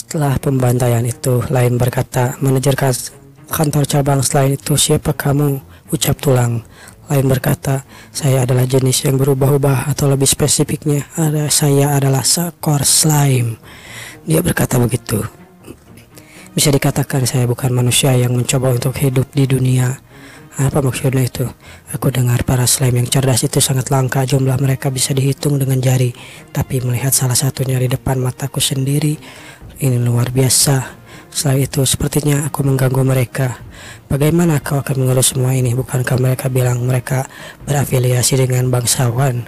Setelah pembantaian itu, Laim berkata, manajer kantor cabang selain itu, siapa kamu? Ucap Tulang. Laim berkata, saya adalah jenis yang berubah-ubah, atau lebih spesifiknya, saya adalah seekor slime. Dia berkata begitu. Bisa dikatakan saya bukan manusia yang mencoba untuk hidup di dunia. Apa maksudnya itu? Aku dengar para slime yang cerdas itu sangat langka, jumlah mereka bisa dihitung dengan jari. Tapi melihat salah satunya di depan mataku sendiri, ini luar biasa. Selain itu, sepertinya aku mengganggu mereka. Bagaimana kau akan mengurus semua ini? Bukankah mereka bilang mereka berafiliasi dengan bangsawan?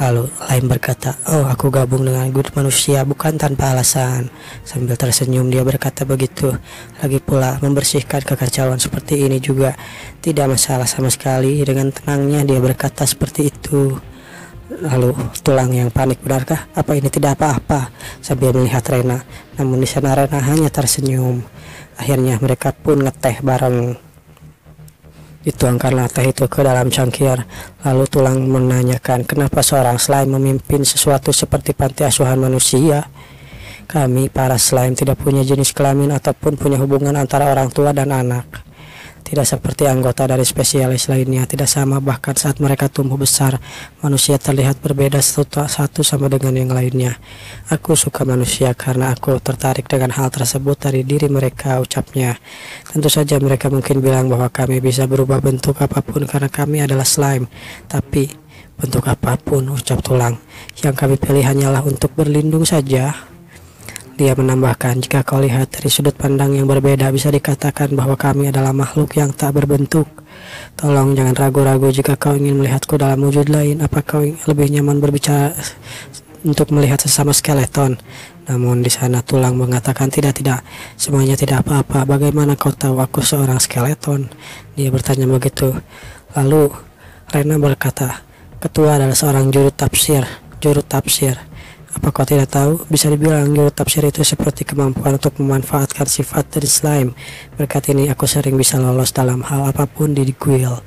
Lalu Laim berkata, oh aku gabung dengan grup manusia bukan tanpa alasan. Sambil tersenyum dia berkata begitu. Lagi pula membersihkan kekacauan seperti ini juga tidak masalah sama sekali. Dengan tenangnya dia berkata seperti itu. Lalu Tulang yang panik, benarkah? Apa ini tidak apa-apa? Sambil melihat Rena. Namun di sana Rena hanya tersenyum. Akhirnya mereka pun ngeteh bareng. Dituangkanlah teh itu ke dalam cangkir. Lalu Tulang menanyakan, kenapa seorang slime memimpin sesuatu seperti panti asuhan manusia? Kami para slime tidak punya jenis kelamin ataupun punya hubungan antara orang tua dan anak. Tidak seperti anggota dari spesialis lainnya, tidak sama, bahkan saat mereka tumbuh besar, manusia terlihat berbeda satu sama dengan yang lainnya. Aku suka manusia karena aku tertarik dengan hal tersebut dari diri mereka, ucapnya. Tentu saja mereka mungkin bilang bahwa kami bisa berubah bentuk apapun karena kami adalah slime. Tapi bentuk apapun, ucap Tulang, yang kami pilih hanyalah untuk berlindung saja. Dia menambahkan, jika kau lihat dari sudut pandang yang berbeda, bisa dikatakan bahwa kami adalah makhluk yang tak berbentuk. Tolong jangan ragu-ragu jika kau ingin melihatku dalam wujud lain. Apa kau lebih nyaman berbicara untuk melihat sesama skeleton? Namun di sana Tulang mengatakan, tidak, semuanya tidak apa-apa. Bagaimana kau tahu aku seorang skeleton? Dia bertanya begitu. Lalu Rena berkata, ketua adalah seorang juru tafsir. Apa kau tidak tahu? Bisa dibilang juru tafsir itu seperti kemampuan untuk memanfaatkan sifat dari slime. Berkat ini aku sering bisa lolos dalam hal apapun di guild.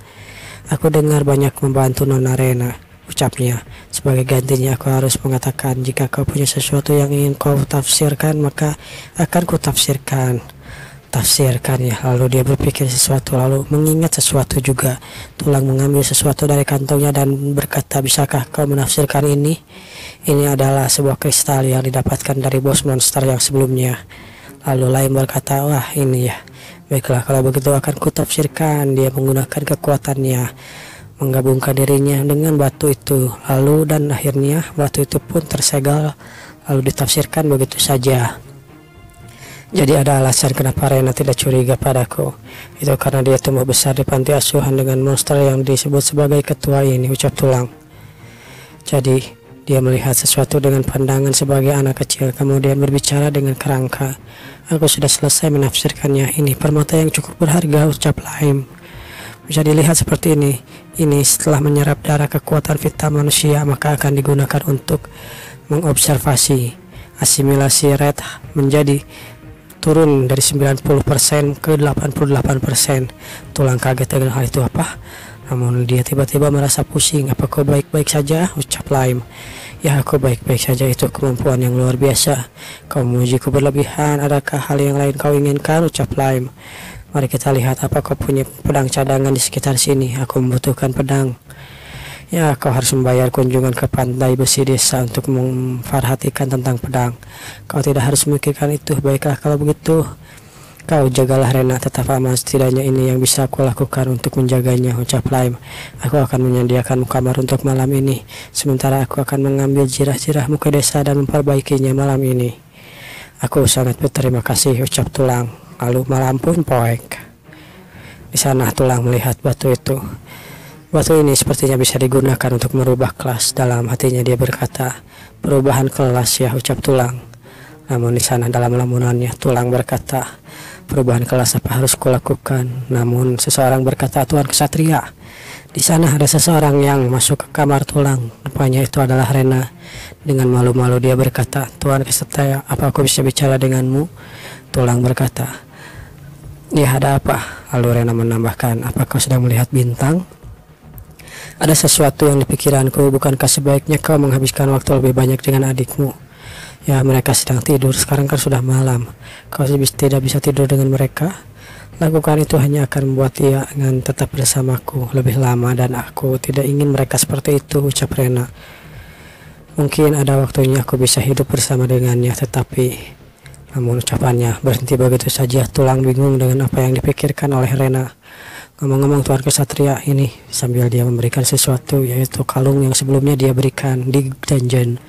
Aku dengar banyak membantu Nona Rena, ucapnya. Sebagai gantinya aku harus mengatakan, jika kau punya sesuatu yang ingin kau tafsirkan, maka akan ku tafsirkan ya. Lalu dia berpikir sesuatu, lalu mengingat sesuatu juga. Tulang mengambil sesuatu dari kantongnya dan berkata, bisakah kau menafsirkan ini? Ini adalah sebuah kristal yang didapatkan dari bos monster yang sebelumnya. Lalu Laim berkata, wah ini ya. Baiklah, kalau begitu akan kutafsirkan. Dia menggunakan kekuatannya, menggabungkan dirinya dengan batu itu. Lalu dan akhirnya batu itu pun tersegel, lalu ditafsirkan begitu saja. Jadi ada alasan kenapa Rena tidak curiga padaku. Itu karena dia tumbuh besar di panti asuhan dengan monster yang disebut sebagai ketua ini, ucap Tulang. Jadi dia melihat sesuatu dengan pandangan sebagai anak kecil, kemudian berbicara dengan kerangka. Aku sudah selesai menafsirkannya. Ini permata yang cukup berharga, ucap Laim. Bisa dilihat seperti ini. Ini setelah menyerap darah kekuatan vital manusia, maka akan digunakan untuk mengobservasi. Asimilasi rate menjadi turun dari 90% ke 88%. Tulang kaget dengan hal itu apa? Namun dia tiba-tiba merasa pusing. Apa kau baik-baik saja? Ucap Laim. Ya, aku baik-baik saja, itu kemampuan yang luar biasa. Kau memujiku berlebihan. Adakah hal yang lain kau inginkan? Ucap Laim. Mari kita lihat, apa kau punya pedang cadangan di sekitar sini? Aku membutuhkan pedang. Ya, kau harus membayar kunjungan ke pantai besi desa untuk memperhatikan tentang pedang. Kau tidak harus memikirkan itu. Baiklah, kalau begitu kau jagalah Rena tetap aman. Setidaknya ini yang bisa aku lakukan untuk menjaganya, ucap Laim. Aku akan menyediakan kamar untuk malam ini. Sementara aku akan mengambil jirah-jirahmu ke desa dan memperbaikinya malam ini. Aku sangat berterima kasih, ucap Tulang. Lalu malam pun poek. Di sana Tulang melihat batu itu. Batu ini sepertinya bisa digunakan untuk merubah kelas. Dalam hatinya dia berkata, perubahan kelas ya, ucap Tulang. Namun di sana dalam lamunannya Tulang berkata, perubahan kelas apa harus kulakukan? Namun seseorang berkata, Tuan Kesatria. Di sana ada seseorang yang masuk ke kamar Tulang. Rupanya itu adalah Rena. Dengan malu-malu dia berkata, Tuan Kesatria, apa aku bisa bicara denganmu? Tulang berkata, ya ada apa? Lalu Rena menambahkan, apa kau sedang melihat bintang? Ada sesuatu yang di pikiranku, bukankah sebaiknya kau menghabiskan waktu lebih banyak dengan adikmu? Ya, mereka sedang tidur, sekarang kan sudah malam. Kau tidak bisa tidur dengan mereka. Lakukan itu hanya akan membuat dia ingin tetap bersamaku lebih lama, dan aku tidak ingin mereka seperti itu, ucap Rena. Mungkin ada waktunya aku bisa hidup bersama dengannya, tetapi namun ucapannya berhenti begitu saja. Tulang bingung dengan apa yang dipikirkan oleh Rena. Ngomong-ngomong, Tuan Kesatria ini, sambil dia memberikan sesuatu, yaitu kalung yang sebelumnya dia berikan di dungeon.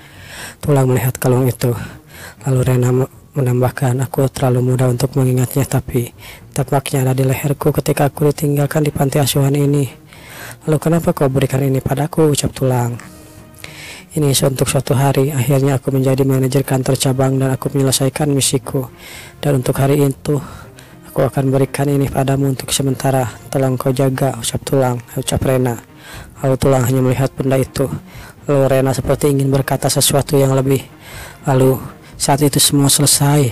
Tulang melihat kalung itu. Lalu Rena menambahkan, aku terlalu muda untuk mengingatnya, tapi tampaknya ada di leherku ketika aku ditinggalkan di panti asuhan ini. Lalu kenapa kau berikan ini padaku, ucap Tulang. Ini untuk suatu hari, akhirnya aku menjadi manajer kantor cabang dan aku menyelesaikan misiku. Dan untuk hari itu, aku akan berikan ini padamu untuk sementara. Tolong kau jaga, ucap Tulang, ucap Rena. Lalu Tulang hanya melihat benda itu. Lalu Rena seperti ingin berkata sesuatu yang lebih. Lalu saat itu semua selesai.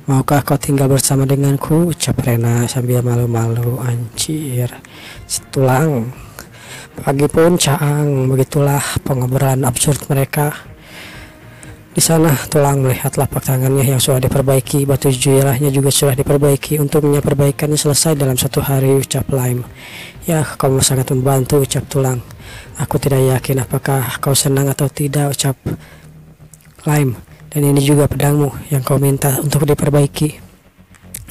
Maukah kau tinggal bersama denganku, ucap Rena sambil malu-malu. Anjir, Tulang. Pagi pun caang, begitulah pengobrolan absurd mereka. Di sana Tulang melihat lapak tangannya yang sudah diperbaiki, batu juirahnya juga sudah diperbaiki. Untungnya perbaikannya selesai dalam 1 hari, ucap Lime. Ya, kamu sangat membantu, ucap Tulang. Aku tidak yakin apakah kau senang atau tidak, ucap Lime. Dan ini juga pedangmu yang kau minta untuk diperbaiki.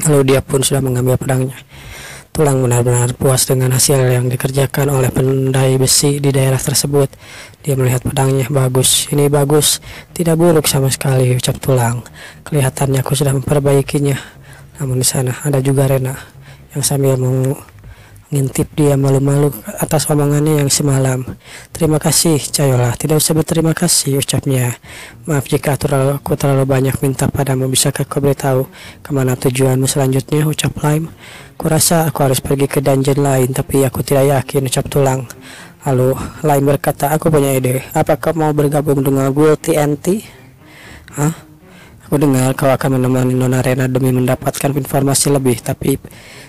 Lalu dia pun sudah mengambil pedangnya. Tulang benar-benar puas dengan hasil yang dikerjakan oleh pendai besi di daerah tersebut. Dia melihat pedangnya, bagus, ini bagus, tidak buruk sama sekali, ucap Tulang. Kelihatannya aku sudah memperbaikinya. Namun di sana ada juga Rena yang sambil mengintip dia malu-malu atas omongannya yang semalam. Terima kasih, Cayola. Tidak usah berterima kasih, ucapnya. Maaf jika aku terlalu banyak minta padamu. Bisakah kau beritahu kemana tujuanmu selanjutnya, ucap Lime. Kurasa aku harus pergi ke dungeon lain, tapi aku tidak yakin, ucap Tulang. Lalu Lime berkata, aku punya ide. Apakah mau bergabung dengan Guild TNT? Hah? Aku dengar kau akan menemani Nona Rena demi mendapatkan informasi lebih, tapi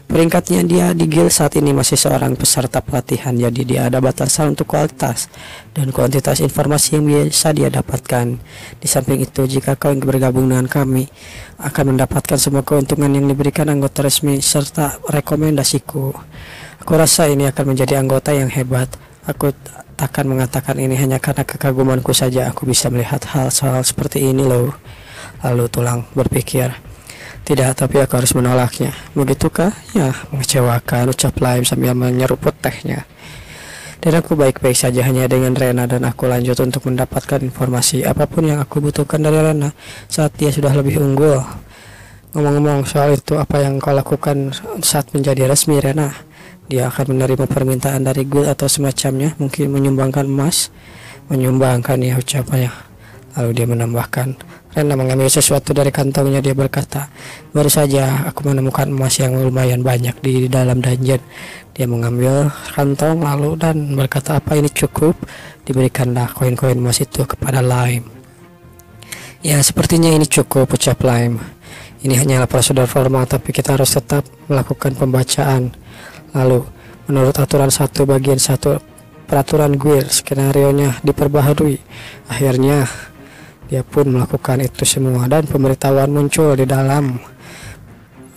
peringkatnya dia di guild saat ini masih seorang peserta pelatihan, jadi dia ada batasan untuk kualitas dan kuantitas informasi yang biasa dia dapatkan. Di samping itu, jika kau ingin bergabung dengan kami, akan mendapatkan semua keuntungan yang diberikan anggota resmi serta rekomendasiku. Aku rasa ini akan menjadi anggota yang hebat. Aku takkan mengatakan ini hanya karena kekagumanku saja. Aku bisa melihat hal seperti ini loh. Lalu Tulang berpikir, tidak, tapi aku harus menolaknya. Begitukah? Ya, mengecewakan, ucap Lime sambil menyeruput tehnya. Dan aku baik-baik saja hanya dengan Rena, dan aku lanjut untuk mendapatkan informasi apapun yang aku butuhkan dari Rena saat dia sudah lebih unggul. Ngomong-ngomong soal itu, apa yang kau lakukan saat menjadi resmi, Rena? Dia akan menerima permintaan dari guild atau semacamnya, mungkin menyumbangkan emas. Menyumbangkan, ya, ucapannya. Lalu dia menambahkan, Rena mengambil sesuatu dari kantongnya. Dia berkata, baru saja aku menemukan emas yang lumayan banyak di dalam dungeon. Dia mengambil kantong lalu dan berkata, apa ini cukup? Diberikanlah koin-koin emas itu kepada Lime. Ya, sepertinya ini cukup, ucap Lime. Ini hanyalah prosedur formal, tapi kita harus tetap melakukan pembacaan. Lalu, menurut aturan 1 bagian 1 peraturan guild, skenario-nya diperbaharui. Akhirnya dia pun melakukan itu semua, dan pemberitahuan muncul di dalam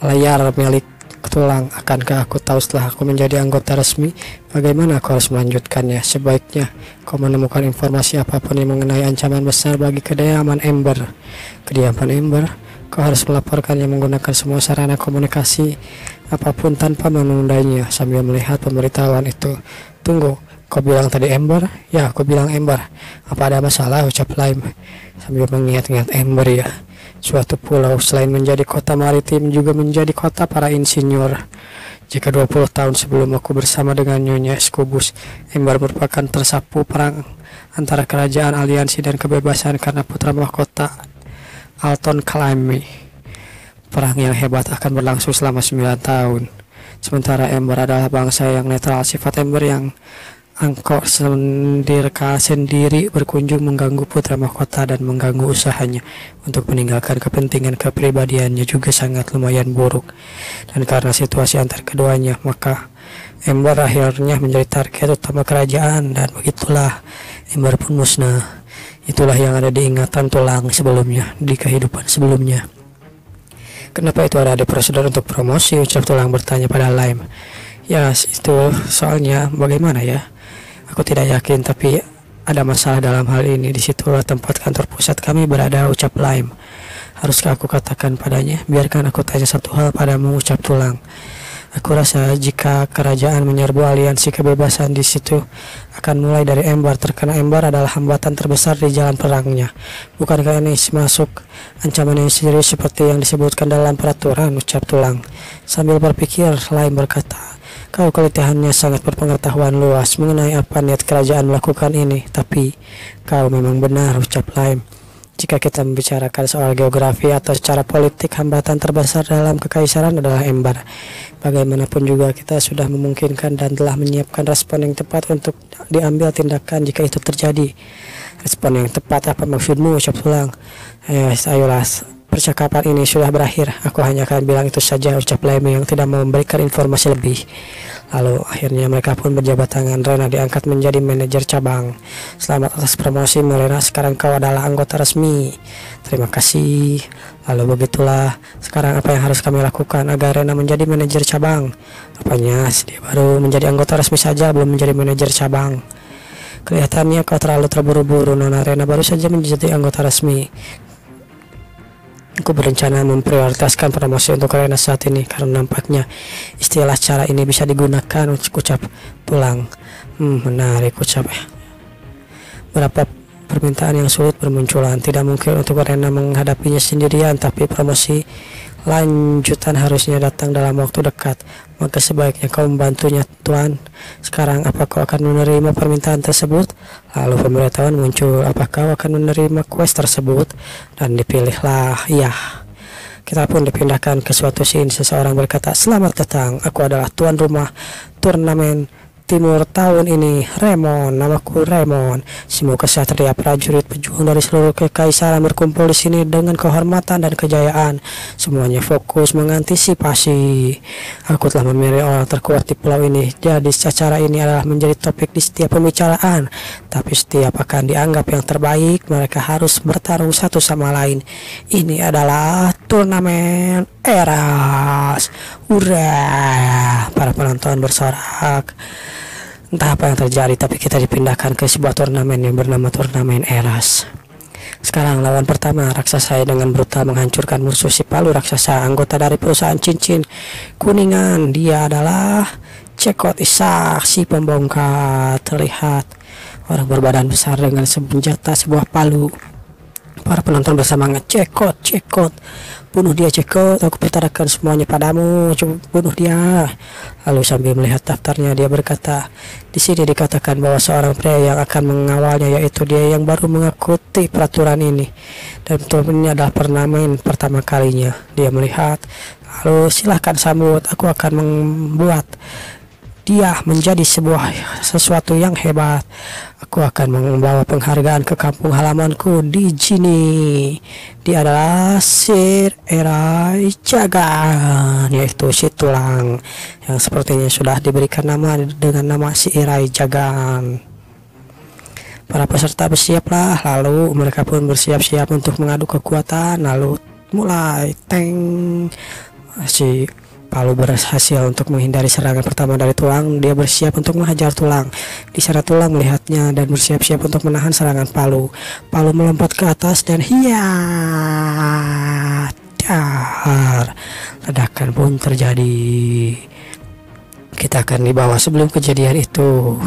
layar milik Tulang. Akankah aku tahu setelah aku menjadi anggota resmi bagaimana aku harus melanjutkannya? Sebaiknya kau menemukan informasi apapun yang mengenai ancaman besar bagi kediaman Ember. Kediaman Ember, kau harus melaporkannya menggunakan semua sarana komunikasi apapun tanpa menundainya. Sambil melihat pemberitahuan itu, tunggu, kau bilang tadi Ember? Ya, aku bilang Ember. Apa ada masalah, ucap Lime sambil mengingat-ingat Ember, ya. Suatu pulau selain menjadi kota maritim juga menjadi kota para insinyur. Jika 20 tahun sebelum aku bersama dengan Nyonya Scobus, Ember merupakan tersapu perang antara kerajaan aliansi dan kebebasan karena putra mahkota Alton Calammy. Perang yang hebat akan berlangsung selama 9 tahun. Sementara Ember adalah bangsa yang netral. Sifat Ember yang angkor sendiri berkunjung mengganggu putra mahkota dan mengganggu usahanya untuk meninggalkan kepentingan kepribadiannya juga sangat lumayan buruk. Dan karena situasi antar keduanya, maka Ember akhirnya menjadi target utama kerajaan, dan begitulah Ember pun musnah. Itulah yang ada di ingatan tulang sebelumnya, di kehidupan sebelumnya. Kenapa itu ada di prosedur untuk promosi? Ucap tulang bertanya pada Lime. Ya itu soalnya bagaimana ya? Aku tidak yakin, tapi ada masalah dalam hal ini. Disitulah tempat kantor pusat kami berada, ucap Lime. Haruskah aku katakan padanya? Biarkan aku tanya satu hal padamu, ucap tulang. Aku rasa jika kerajaan menyerbu aliansi kebebasan di situ akan mulai dari Ember, terkena Ember adalah hambatan terbesar di jalan perangnya. Bukankah ini masuk ancaman yang serius seperti yang disebutkan dalam peraturan, ucap tulang. Sambil berpikir, Lime berkata, kau kelitihannya sangat berpengetahuan luas mengenai apa niat kerajaan melakukan ini, tapi kau memang benar, ucap Lime. Jika kita membicarakan soal geografi atau secara politik, hambatan terbesar dalam kekaisaran adalah Ember. Bagaimanapun juga kita sudah memungkinkan dan telah menyiapkan respon yang tepat untuk diambil tindakan jika itu terjadi. Respon yang tepat apa maksudmu, ucap tulang? Ayolah, percakapan ini sudah berakhir. Aku hanya akan bilang itu saja, ucap Lime yang tidak mau memberikan informasi lebih. Lalu akhirnya mereka pun berjabat tangan. Rena diangkat menjadi manajer cabang. Selamat atas promosi, Rena. Sekarang kau adalah anggota resmi. Terima kasih. Lalu begitulah. Sekarang apa yang harus kami lakukan agar Rena menjadi manajer cabang? Apanya? Dia baru menjadi anggota resmi saja, belum menjadi manajer cabang. Kelihatannya kau terlalu terburu-buru, Nona. Rena baru saja menjadi anggota resmi. Aku berencana memprioritaskan promosi untuk Rena saat ini karena nampaknya istilah cara ini bisa digunakan, ucap tulang. Menarik, ucap. Berapa permintaan yang sulit bermunculan. Tidak mungkin untuk Rena menghadapinya sendirian, tapi promosi lanjutan harusnya datang dalam waktu dekat. Maka sebaiknya kau membantunya, Tuan. Sekarang apa kau akan menerima permintaan tersebut? Lalu pemberitahuan muncul, apa kau akan menerima quest tersebut? Dan dipilihlah iya. Kita pun dipindahkan ke suatu scene. Seseorang berkata, selamat datang, aku adalah tuan rumah turnamen timur tahun ini, Raymond. Namaku Raymond. Semua kesatria prajurit pejuang dari seluruh kekaisaran berkumpul di sini dengan kehormatan dan kejayaan. Semuanya fokus mengantisipasi. Aku telah memilih orang terkuat di pulau ini. Jadi acara ini adalah menjadi topik di setiap pembicaraan. Tapi setiap akan dianggap yang terbaik, mereka harus bertarung satu sama lain. Ini adalah turnamen Eras. Hurrah! Para penonton bersorak. Entah apa yang terjadi, tapi kita dipindahkan ke sebuah turnamen yang bernama turnamen Eras. Sekarang lawan pertama, raksasa dengan brutal menghancurkan musuh si Palu raksasa, anggota dari perusahaan cincin kuningan. Dia adalah Cekot Isak, si pembongkar. Terlihat orang berbadan besar dengan senjata sebuah palu. Para penonton bersemangat, Cekot, bunuh dia Cekot, aku perintahkan semuanya padamu, coba bunuh dia. Lalu sambil melihat daftarnya dia berkata, di sini dikatakan bahwa seorang pria yang akan mengawalnya, yaitu dia yang baru mengikuti peraturan ini, dan betul ini adalah turnamen pertama kalinya. Dia melihat, lalu silahkan sambut, aku akan membuat dia menjadi sesuatu yang hebat. Aku akan membawa penghargaan ke kampung halamanku di sini. Dia adalah Sir Erai Jagan, yaitu si tulang yang sepertinya sudah diberikan nama dengan nama si Erai Jagan. Para peserta bersiaplah, lalu mereka pun bersiap-siap untuk mengadu kekuatan. Lalu mulai teng. Si Palu berhasil untuk menghindari serangan pertama dari tulang. Dia bersiap untuk menghajar tulang. Di sana tulang melihatnya dan bersiap-siap untuk menahan serangan Palu. Palu melompat ke atas dan dar. Ledakan pun terjadi. Kita akan dibawa sebelum kejadian itu.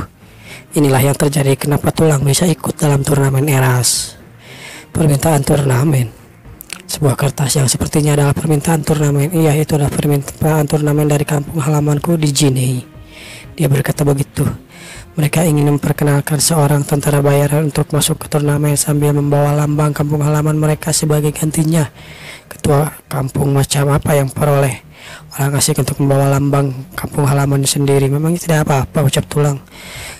Inilah yang terjadi kenapa tulang bisa ikut dalam turnamen Eras. Permintaan turnamen. Sebuah kertas yang sepertinya adalah permintaan turnamen. Iya, itu adalah permintaan turnamen dari kampung halamanku di Jinei. Dia berkata begitu. Mereka ingin memperkenalkan seorang tentara bayaran untuk masuk ke turnamen sambil membawa lambang kampung halaman mereka sebagai gantinya. Ketua kampung macam apa yang peroleh orang asing untuk membawa lambang kampung halamannya sendiri? Memang tidak apa-apa, ucap tulang.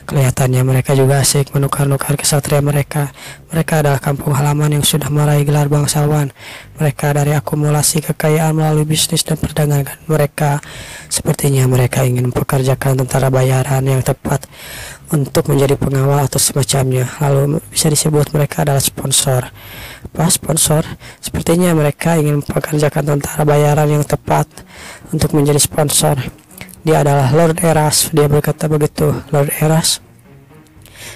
Kelihatannya mereka juga asik menukar-nukar kesatria mereka. Mereka adalah kampung halaman yang sudah meraih gelar bangsawan. Mereka dari akumulasi kekayaan melalui bisnis dan perdagangan mereka. Sepertinya mereka ingin mempekerjakan tentara bayaran yang tepat untuk menjadi pengawal atau semacamnya. Lalu bisa disebut mereka adalah sponsor. Sponsor? Sepertinya mereka ingin mempekerjakan tentara bayaran yang tepat untuk menjadi sponsor. Dia adalah Lord Eras. Dia berkata begitu. Lord Eras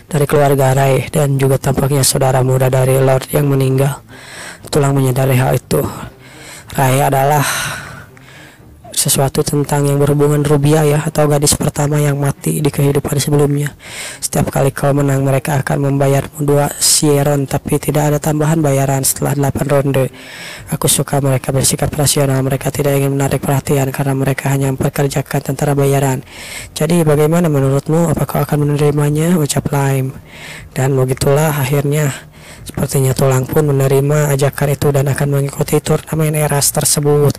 dari keluarga Ray dan juga tampaknya saudara muda dari Lord yang meninggal. Tulang menyadari hal itu. Ray adalah sesuatu tentang yang berhubungan Rubia ya, atau gadis pertama yang mati di kehidupan sebelumnya. Setiap kali kau menang mereka akan membayarmu 2 sieron, tapi tidak ada tambahan bayaran setelah 8 ronde. Aku suka mereka bersikap rasional. Mereka tidak ingin menarik perhatian karena mereka hanya mempekerjakan tentara bayaran. Jadi bagaimana menurutmu? Apakah akan menerimanya? Ucap Lime. Dan begitulah akhirnya. Sepertinya Tulang pun menerima ajakan itu dan akan mengikuti turnamen Eras tersebut.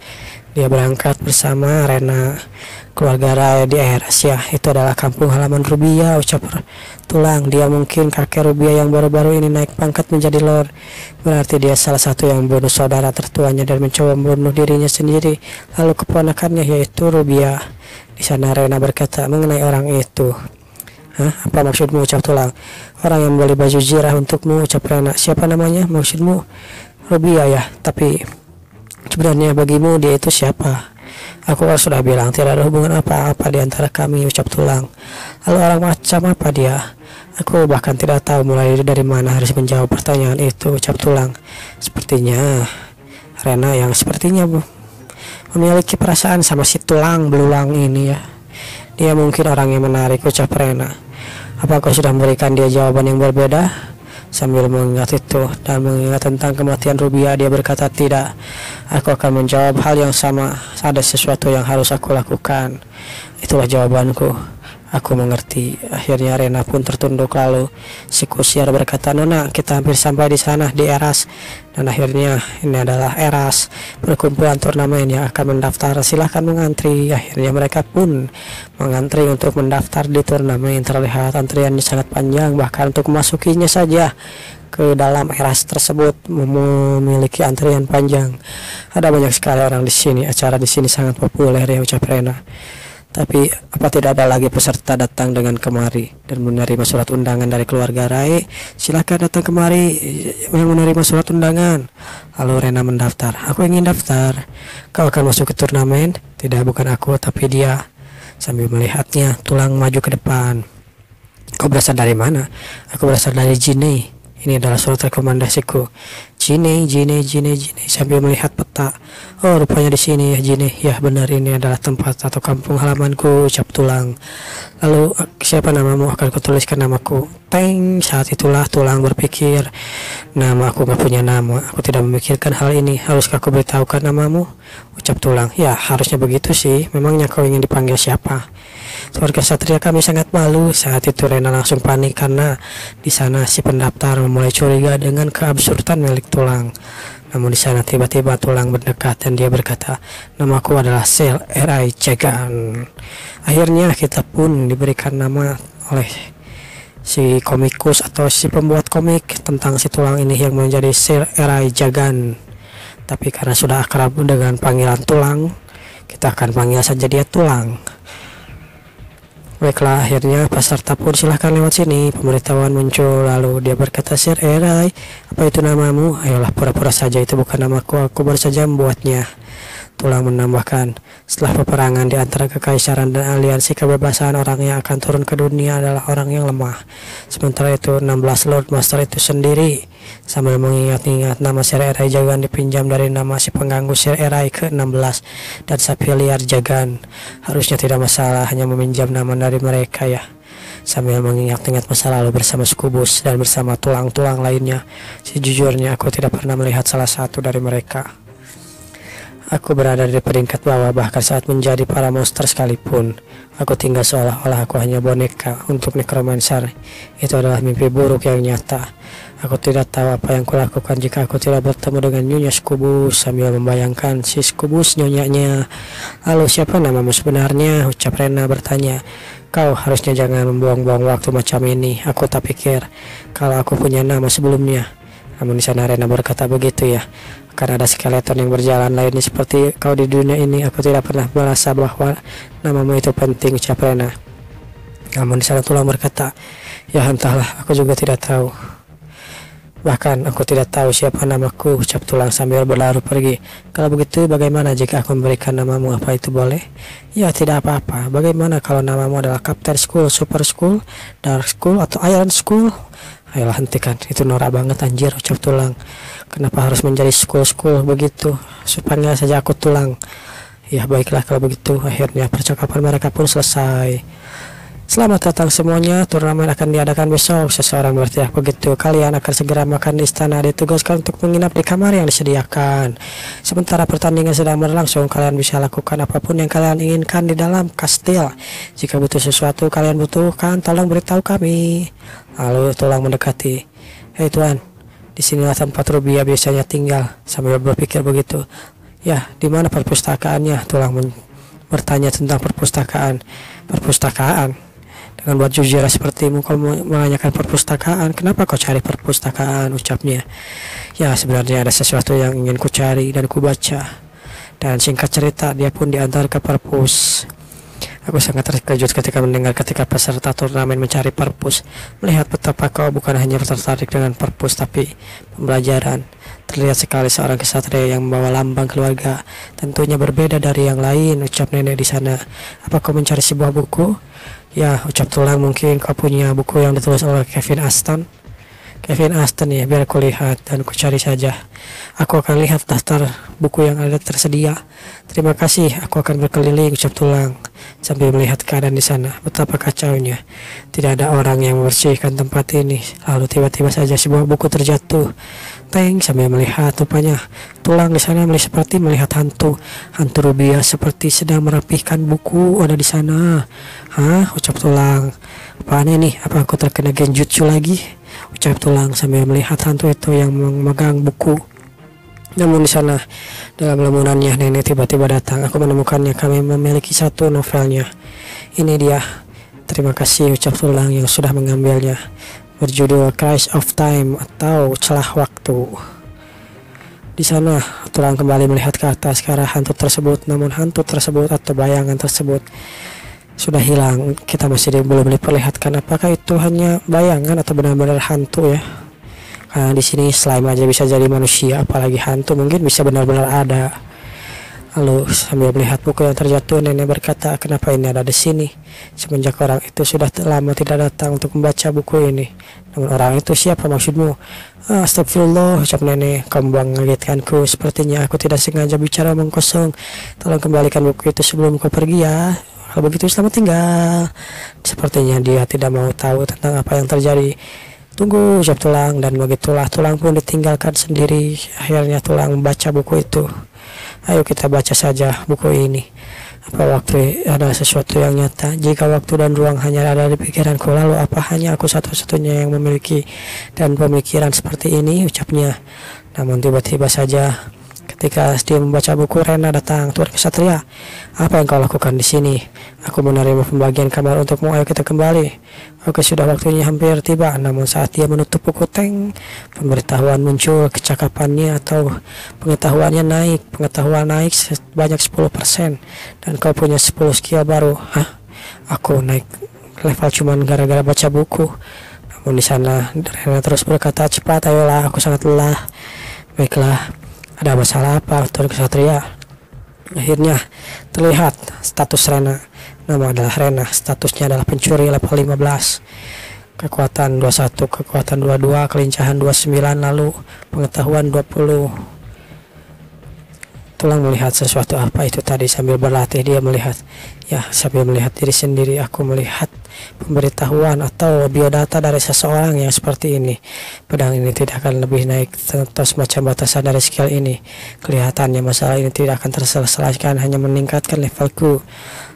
Dia berangkat bersama Rena, keluarga Ray di Eras ya. Itu adalah kampung halaman Rubia, ucap Tulang. Dia mungkin kakek Rubia yang baru-baru ini naik pangkat menjadi Lord. Berarti dia salah satu yang membunuh saudara tertuanya dan mencoba membunuh dirinya sendiri. Lalu keponakannya yaitu Rubia. Di sana Rena berkata mengenai orang itu. Hah? Apa maksudmu? Ucap Tulang. Orang yang membeli baju zirah untukmu, ucap Rena. Siapa namanya? Maksudmu Rubia ya? Tapi sebenarnya bagimu dia itu siapa? Aku kan sudah bilang tidak ada hubungan apa-apa di antara kami, ucap Tulang. Lalu orang macam apa dia? Aku bahkan tidak tahu mulai dari mana harus menjawab pertanyaan itu, ucap Tulang. Sepertinya Rena yang sepertinya memiliki perasaan sama si Tulang belulang ini ya. Dia mungkin orang yang menarik, ucap Rena. Apa kau sudah memberikan dia jawaban yang berbeda? Sambil mengingat itu dan mengingat tentang kematian Rubia, dia berkata tidak. Aku akan menjawab hal yang sama. Ada sesuatu yang harus aku lakukan. Itulah jawabanku. Aku mengerti. Akhirnya Rena pun tertunduk. Lalu si Kusiar berkata, Nona, kita hampir sampai di sana, di Eras. Dan akhirnya ini adalah Eras, perkumpulan turnamen yang akan mendaftar. Silahkan mengantri. Akhirnya mereka pun mengantri untuk mendaftar di turnamen. Terlihat antriannya sangat panjang, bahkan untuk memasukinya saja ke dalam Eras tersebut memiliki antrian panjang. Ada banyak sekali orang di sini. Acara di sini sangat populer ya, ucap Rena. Tapi apa tidak ada lagi peserta datang dengan kemari dan menerima surat undangan dari keluarga Rai? Silakan datang kemari yang menerima surat undangan. Lalu Rena mendaftar. Aku ingin daftar. Kau akan masuk ke turnamen? Tidak, bukan aku, tapi dia. Sambil melihatnya, Tulang maju ke depan. Kau berasal dari mana? Aku berasal dari Jinei. Ini adalah surat rekomendasiku. Jinei. Sambil melihat peta. Oh, rupanya di sini ya Jinei. Ya benar, ini adalah tempat atau kampung halamanku, ucap Tulang. Lalu siapa namamu? Akan kutuliskan namaku. Teng. Saat itulah Tulang berpikir, nama aku gak punya nama. Aku tidak memikirkan hal ini. Haruskah aku beritahukan namamu? Ucap Tulang. Ya harusnya begitu sih. Memangnya kau ingin dipanggil siapa? Keluarga Satria kami sangat malu. Saat itu Rena langsung panik karena di sana si pendaftar mulai curiga dengan keabsurdan milik Tulang. Namun di sana tiba-tiba Tulang mendekat dan dia berkata, namaku adalah Sel Rai Jagan. Akhirnya kita pun diberikan nama oleh si komikus atau si pembuat komik tentang si Tulang ini yang menjadi Sel Rai Jagan. Tapi karena sudah akrab dengan panggilan Tulang, kita akan panggil saja dia Tulang. Baiklah, akhirnya peserta pun silahkan lewat sini. Pemberitahuan muncul, lalu dia berkata, Sir Erai, apa itu namamu? Ayolah, pura-pura saja itu bukan namaku, aku baru saja membuatnya. Tulang menambahkan, setelah peperangan di antara kekaisaran dan aliansi kebebasan, orang yang akan turun ke dunia adalah orang yang lemah. Sementara itu 16 Lord Master itu sendiri. Sambil mengingat-ingat, nama Sir Erai Jagan dipinjam dari nama si pengganggu Sir Erai ke-16 dan sapi liar Jagan. Harusnya tidak masalah hanya meminjam nama dari mereka ya. Sambil mengingat-ingat masa lalu bersama Skubus dan bersama tulang-tulang lainnya, sejujurnya aku tidak pernah melihat salah satu dari mereka. Aku berada di peringkat bawah, bahkan saat menjadi para monster sekalipun. Aku tinggal seolah-olah aku hanya boneka untuk necromancer. Itu adalah mimpi buruk yang nyata. Aku tidak tahu apa yang kulakukan jika aku tidak bertemu dengan Nyonya Scubus. Sambil membayangkan si Scubus nyonyanya. Lalu siapa namamu sebenarnya? Ucap Rena bertanya. Kau harusnya jangan membuang-buang waktu macam ini. Aku tak pikir kalau aku punya nama sebelumnya. Namun di sana Rena berkata begitu ya. Karena ada skeleton yang berjalan lainnya seperti kau di dunia ini. Aku tidak pernah merasa bahwa namamu itu penting, ucap Rena. Namun di sana Tulang berkata, ya entahlah, aku juga tidak tahu. Bahkan aku tidak tahu siapa namaku, ucap Tulang sambil berlari pergi. Kalau begitu bagaimana jika aku memberikan namamu, apa itu boleh? Ya tidak apa-apa. Bagaimana kalau namamu adalah Captain Skull, Super Skull, Dark Skull, atau Iron Skull? Ayolah hentikan, itu norak banget anjir, ucap Tulang. Kenapa harus menjadi Skull begitu? Panggil saja aku Tulang. Ya baiklah kalau begitu. Akhirnya percakapan mereka pun selesai. Selamat datang semuanya, turnamen akan diadakan besok. Seseorang berteriak begitu. Kalian akan segera makan di istana. Ditugaskan untuk menginap di kamar yang disediakan. Sementara pertandingan sedang berlangsung, kalian bisa lakukan apapun yang kalian inginkan di dalam kastil. Jika butuh sesuatu kalian butuhkan, tolong beritahu kami. Lalu Tulang mendekati. Hei tuan, disinilah tempat Rubia biasanya tinggal. Sambil berpikir begitu. Ya, di mana perpustakaannya? Tulang bertanya tentang perpustakaan. Perpustakaan? Dengan buat jujur sepertimu kau menanyakan perpustakaan. Kenapa kau cari perpustakaan? Ucapnya. Ya sebenarnya ada sesuatu yang ingin ku cari dan ku baca. Dan singkat cerita dia pun diantar ke perpus. Aku sangat terkejut ketika peserta turnamen mencari perpus. Melihat betapa kau bukan hanya tertarik dengan perpus tapi pembelajaran. Terlihat sekali seorang kesatria yang membawa lambang keluarga. Tentunya berbeda dari yang lain, ucap nenek di sana. Apa kau mencari sebuah buku? Ya, ucap Tulang, mungkin kau punya buku yang ditulis oleh Kevin Aston. Kevin Aston ya, biar aku lihat dan ku cari saja. Aku akan lihat daftar buku yang ada tersedia. Terima kasih, aku akan berkeliling, ucap Tulang sambil melihat keadaan di sana. Betapa kacaunya. Tidak ada orang yang membersihkan tempat ini. Lalu tiba-tiba saja sebuah buku terjatuh. Teng sambil melihat, rupanya Tulang di sana seperti melihat hantu Rubia seperti sedang merapihkan buku ada di sana. Hah, ucap Tulang. Apaan ini? Apa aku terkena genjutsu lagi? Ucap Tulang sambil melihat hantu itu yang memegang buku. Namun di sana dalam lamunannya nenek tiba-tiba datang. Aku menemukannya. Kami memiliki satu novelnya. Ini dia. Terima kasih, ucap Tulang yang sudah mengambilnya. Berjudul Crisis of Time atau Celah Waktu. Di sana Tulang kembali melihat ke atas ke arah hantu tersebut. Namun hantu tersebut atau bayangan tersebut sudah hilang. Kita masih belum diperlihatkan apakah itu hanya bayangan atau benar-benar hantu ya. Karena di sini slime aja bisa jadi manusia, apalagi hantu mungkin bisa benar-benar ada. Lalu sambil melihat buku yang terjatuh, nenek berkata, kenapa ini ada di sini? Semenjak orang itu sudah lama tidak datang untuk membaca buku ini. Namun orang itu siapa maksudmu? Astagfirullah, ucap nenek, kamu mengagetkanku. Sepertinya aku tidak sengaja bicara omong kosong. Tolong kembalikan buku itu sebelum kau pergi ya. Kalau begitu selamat tinggal. Sepertinya dia tidak mau tahu tentang apa yang terjadi. Tunggu, ucap Tulang, dan begitulah Tulang pun ditinggalkan sendiri. Akhirnya Tulang membaca buku itu. Ayo kita baca saja buku ini. Apa waktu ada sesuatu yang nyata? Jika waktu dan ruang hanya ada di pikiranku, lalu apa hanya aku satu-satunya yang memiliki dan pemikiran seperti ini? Ucapnya. Namun tiba-tiba saja ketika dia membaca buku, Rena datang. Tuan Kesatria, apa yang kau lakukan di sini? Aku menerima pembagian kamar untukmu. Ayo kita kembali. Oke, sudah waktunya hampir tiba. Namun saat dia menutup buku, teng, pemberitahuan muncul. Kecakapannya atau pengetahuannya naik. Pengetahuan naik sebanyak 10%. Dan kau punya 10 skill baru. Hah? Aku naik level cuman gara-gara baca buku. Namun di sana Rena terus berkata, cepat, ayolah, aku sangat lelah. Baiklah, ada masalah apa, Tuan Kesatria? Akhirnya terlihat status Rena. Nama adalah Rena, statusnya adalah pencuri level 15. Kekuatan 21, kekuatan 22, kelincahan 29, lalu pengetahuan 20. Tulang melihat sesuatu apa itu tadi sambil berlatih dia melihat, ya sambil melihat diri sendiri. Aku melihat pemberitahuan atau biodata dari seseorang yang seperti ini. Pedang ini tidak akan lebih naik atau semacam batasan dari skill ini. Kelihatannya masalah ini tidak akan terselesaikan, hanya meningkatkan levelku.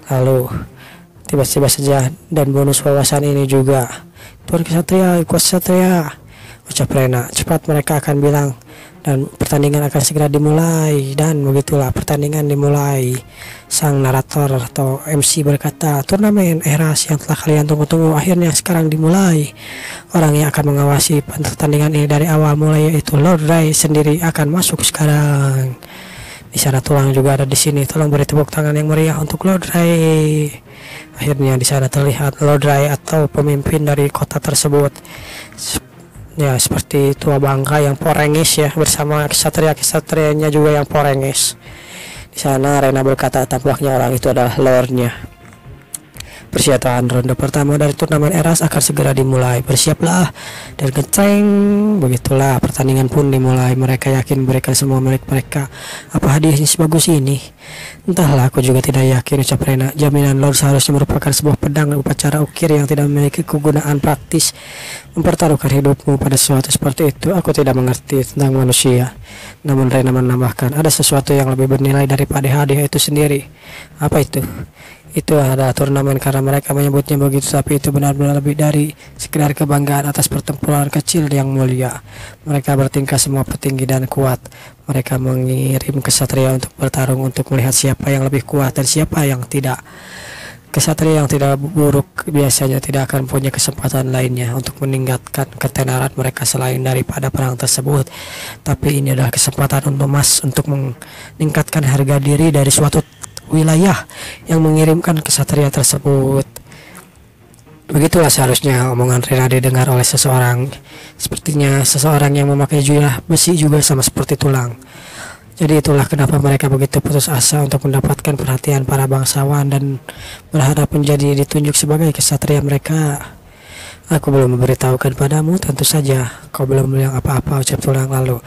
Lalu tiba-tiba saja dan bonus wawasan ini juga. Tuan Ksatria, ikut Ksatria, ucap Rena. Cepat mereka akan bilang dan pertandingan akan segera dimulai. Dan begitulah pertandingan dimulai. Sang narator atau MC berkata, turnamen Eras yang telah kalian tunggu-tunggu akhirnya sekarang dimulai. Orang yang akan mengawasi pertandingan ini dari awal mulai yaitu Lord Ray sendiri akan masuk sekarang. Di sana Tulang juga ada di sini. Tolong beri tepuk tangan yang meriah untuk Lord Ray. Akhirnya di sana terlihat Lord Ray atau pemimpin dari kota tersebut. Ya, seperti tua bangka yang porengis ya, bersama ksatria-ksatrianya juga yang porengis. Di sana Rena berkata tampaknya orang itu adalah lordnya. Persiapan ronde pertama dari turnamen Eras akan segera dimulai. Bersiaplah. Dan ngeceng. Begitulah pertandingan pun dimulai. Mereka yakin memberikan semua milik mereka. Apa hadiahnya sebagus ini? Entahlah, aku juga tidak yakin, ucap Rena. Jaminan Lord seharusnya merupakan sebuah pedang upacara ukir yang tidak memiliki kegunaan praktis. Mempertaruhkan hidupmu pada sesuatu seperti itu, aku tidak mengerti tentang manusia. Namun Rena menambahkan, ada sesuatu yang lebih bernilai daripada hadiah itu sendiri. Apa itu? Itu adalah turnamen karena mereka menyebutnya begitu, tapi itu benar-benar lebih dari sekedar kebanggaan atas pertempuran kecil yang mulia. Mereka bertingkah semua petinggi dan kuat. Mereka mengirim kesatria untuk bertarung untuk melihat siapa yang lebih kuat dan siapa yang tidak. Kesatria yang tidak buruk biasanya tidak akan punya kesempatan lainnya untuk meningkatkan ketenaran mereka selain daripada perang tersebut. Tapi ini adalah kesempatan untuk meningkatkan harga diri dari suatu wilayah yang mengirimkan kesatria tersebut. Begitulah seharusnya omongan Rena didengar oleh seseorang. Sepertinya seseorang yang memakai jubah besi juga sama seperti Tulang. Jadi itulah kenapa mereka begitu putus asa untuk mendapatkan perhatian para bangsawan dan berharap menjadi ditunjuk sebagai kesatria mereka. Aku belum memberitahukan padamu, tentu saja. Kau belum bilang apa-apa, ucap Tulang lalu.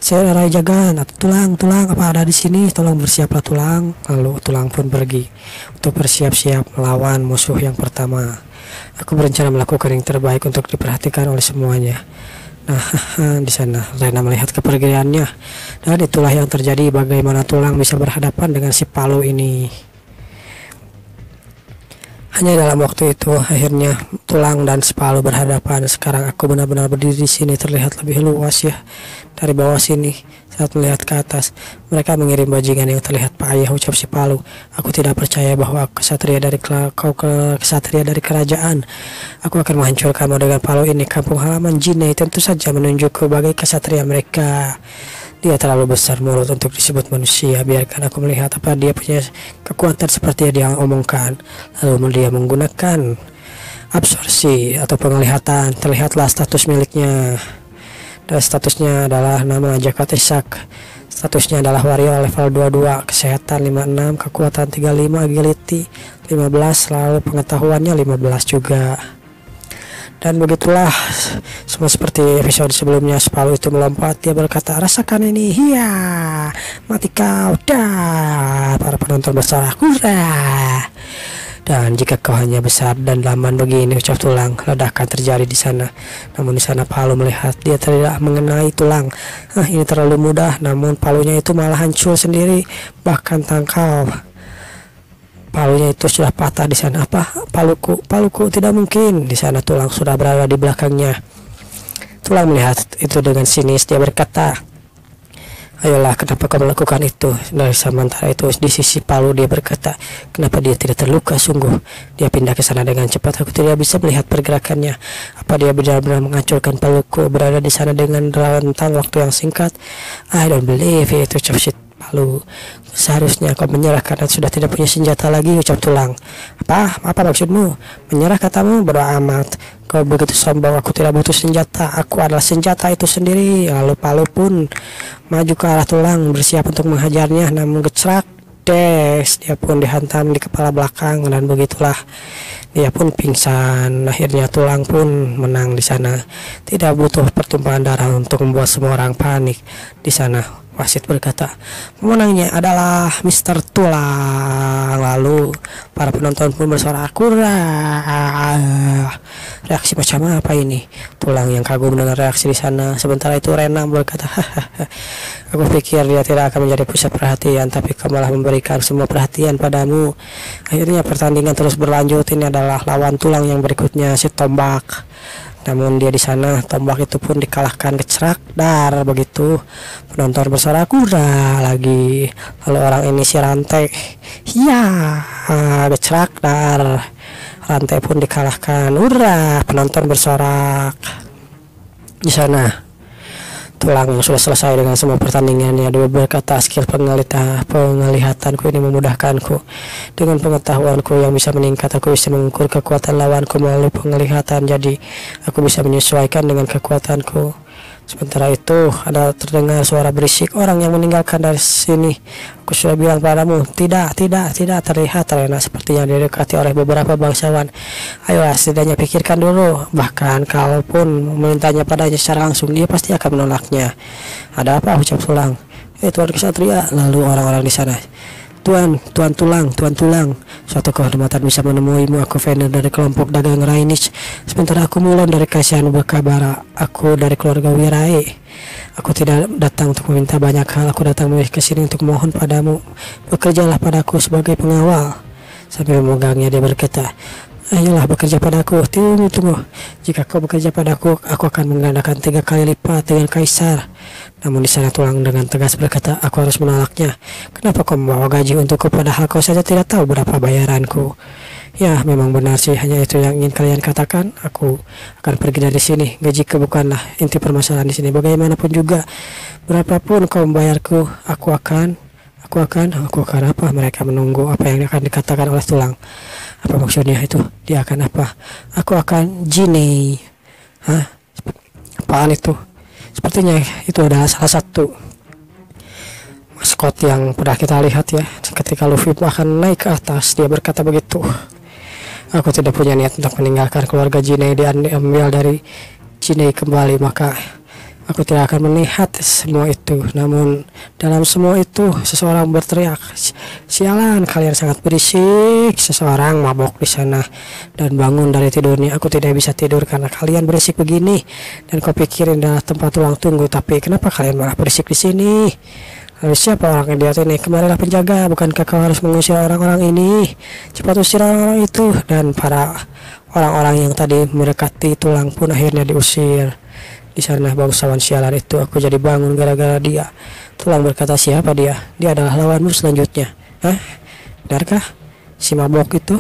Saya Rai Jagan atau Tulang apa ada di sini? Tolong bersiaplah Tulang. Lalu Tulang pun pergi untuk bersiap-siap melawan musuh yang pertama. Aku berencana melakukan yang terbaik untuk diperhatikan oleh semuanya. Nah, di sana Rena melihat kepergiannya dan itulah yang terjadi. Bagaimana Tulang bisa berhadapan dengan si Palu ini? Hanya dalam waktu itu akhirnya Tulang dan Palu berhadapan. Sekarang aku benar-benar berdiri di sini terlihat lebih luas ya dari bawah sini. Saat melihat ke atas, mereka mengirim bajingan yang terlihat payah, ucap si Palu. Aku tidak percaya bahwa kesatria dari kesatria dari kerajaan. Aku akan menghancurkanmu dengan palu ini. Kampung halaman Jinai tentu saja menunjukku sebagai kesatria mereka. Dia terlalu besar mulut untuk disebut manusia. Biarkan aku melihat apa dia punya kekuatan seperti yang dia omongkan. Lalu dia menggunakan absorpsi atau penglihatan. Terlihatlah status miliknya. Dan statusnya adalah nama Jakat Ishak. Statusnya adalah warrior level 22, kesehatan 56, kekuatan 35, agility 15, lalu pengetahuannya 15 juga. Dan begitulah semua seperti episode sebelumnya. Palu itu melompat, dia berkata, rasakan ini, hiya, mati kau, dah. Para penonton bersorak, hurrah. Dan jika kau hanya besar dan lamban begini, ucap Tulang, ledakan terjadi di sana. Namun di sana Palu melihat, dia tidak mengenai Tulang. Ini terlalu mudah. Namun palunya itu malah hancur sendiri, bahkan tangkal palunya itu sudah patah di sana. Apa? Paluku tidak mungkin. Di sana Tulang sudah berada di belakangnya. Tulang melihat itu dengan sinis. Dia berkata, ayolah, kenapa kau melakukan itu? Dari sementara itu di sisi Palu dia berkata, kenapa dia tidak terluka? Sungguh dia pindah ke sana dengan cepat. Aku tidak bisa melihat pergerakannya. Apa dia benar-benar menghancurkan paluku berada di sana dengan rentang waktu yang singkat? I don't believe it, ucap si Palu. Seharusnya kau menyerah karena sudah tidak punya senjata lagi, ucap Tulang. Apa maksudmu? Menyerah katamu? Bodoh amat. Kau begitu sombong. Aku tidak butuh senjata. Aku adalah senjata itu sendiri. Lalu Palu pun maju ke arah Tulang, bersiap untuk menghajarnya. Namun gecrak, des, dia pun dihantam di kepala belakang dan begitulah dia pun pingsan. Akhirnya Tulang pun menang di sana. Tidak butuh pertumpahan darah untuk membuat semua orang panik di sana. Wasit berkata, pemenangnya adalah Mister Tulang. Lalu para penonton pun bersorak, "Hurrah!" Reaksi macam apa ini? Tulang yang kagum dengan reaksi di sana. Sementara itu Rena berkata, "Hahaha, aku pikir dia tidak akan menjadi pusat perhatian, tapi kau malah memberikan semua perhatian padamu." Akhirnya pertandingan terus berlanjut. Ini adalah lawan Tulang yang berikutnya, si Tombak. Namun dia di sana, Tombak itu pun dikalahkan kecerak dar. Begitu penonton bersorak "Hurrah!" lagi. Lalu orang ini si Rantai, ya kecerak dar. Rantai pun dikalahkan. "Hurrah!" Penonton bersorak. Di sana Tulang yang sudah selesai dengan semua pertandingannya, dia berkata, skill penglihatanku ini memudahkanku. Dengan pengetahuanku yang bisa meningkat, aku bisa mengukur kekuatan lawanku melalui penglihatan, jadi aku bisa menyesuaikan dengan kekuatanku. Sementara itu ada terdengar suara berisik, orang yang meninggalkan dari sini. Aku sudah bilang padamu, tidak terlihat Rena sepertinya didekati oleh beberapa bangsawan. Ayo setidaknya pikirkan dulu. Bahkan kalaupun memintanya padanya secara langsung, dia pasti akan menolaknya. Ada apa, ucap Tulang. Tuan Kesatria. Lalu orang-orang di sana, Tuan Tulang, suatu kehormatan bisa menemuimu. Aku vendor dari kelompok dagang Rainis. Sementara aku Mulan dari Kasihan Bakabara. Aku dari keluarga Wirai. Aku tidak datang untuk meminta banyak hal. Aku datang ke sini untuk mohon padamu, bekerjalah padaku sebagai pengawal. Sambil memegangnya dia berkata, ayolah bekerja padaku. Tunggu. Jika kau bekerja padaku, aku akan menggandakan 3 kali lipat dengan Kaisar. Namun di sana Tulang dengan tegas berkata, aku harus menolaknya. Kenapa kau membawa gaji untukku padahal kau saja tidak tahu berapa bayaranku? Ya, memang benar sih, hanya itu yang ingin kalian katakan. Aku akan pergi dari sini. Gajiku bukanlah inti permasalahan di sini. Bagaimanapun juga, berapapun kau membayarku, aku akan apa? Mereka menunggu apa yang akan dikatakan oleh Tulang. Apa maksudnya itu? Dia akan apa? Aku akan Jinei. Hah? Apaan itu? Sepertinya itu adalah salah satu maskot yang pernah kita lihat ya. Ketika Luffy akan naik ke atas, dia berkata begitu. Aku tidak punya niat untuk meninggalkan keluarga Jinei, diambil dari Jinei kembali, maka aku tidak akan melihat semua itu. Namun dalam semua itu seseorang berteriak, sialan, kalian sangat berisik. Seseorang mabok di sana dan bangun dari tidurnya. Aku tidak bisa tidur karena kalian berisik begini. Dan kau pikirin adalah tempat ruang tunggu, tapi kenapa kalian malah berisik di sini? Lalu siapa orang idiot ini? Kemarilah penjaga, bukankah kau harus mengusir orang-orang ini? Cepat usir orang-orang itu. Dan para orang-orang yang tadi mendekati Tulang pun akhirnya diusir. Di sana bangsawan sialan itu, aku jadi bangun gara-gara dia. Tulang berkata, siapa dia? Dia adalah lawanmu selanjutnya. Hah? Benarkah? Si mabok itu?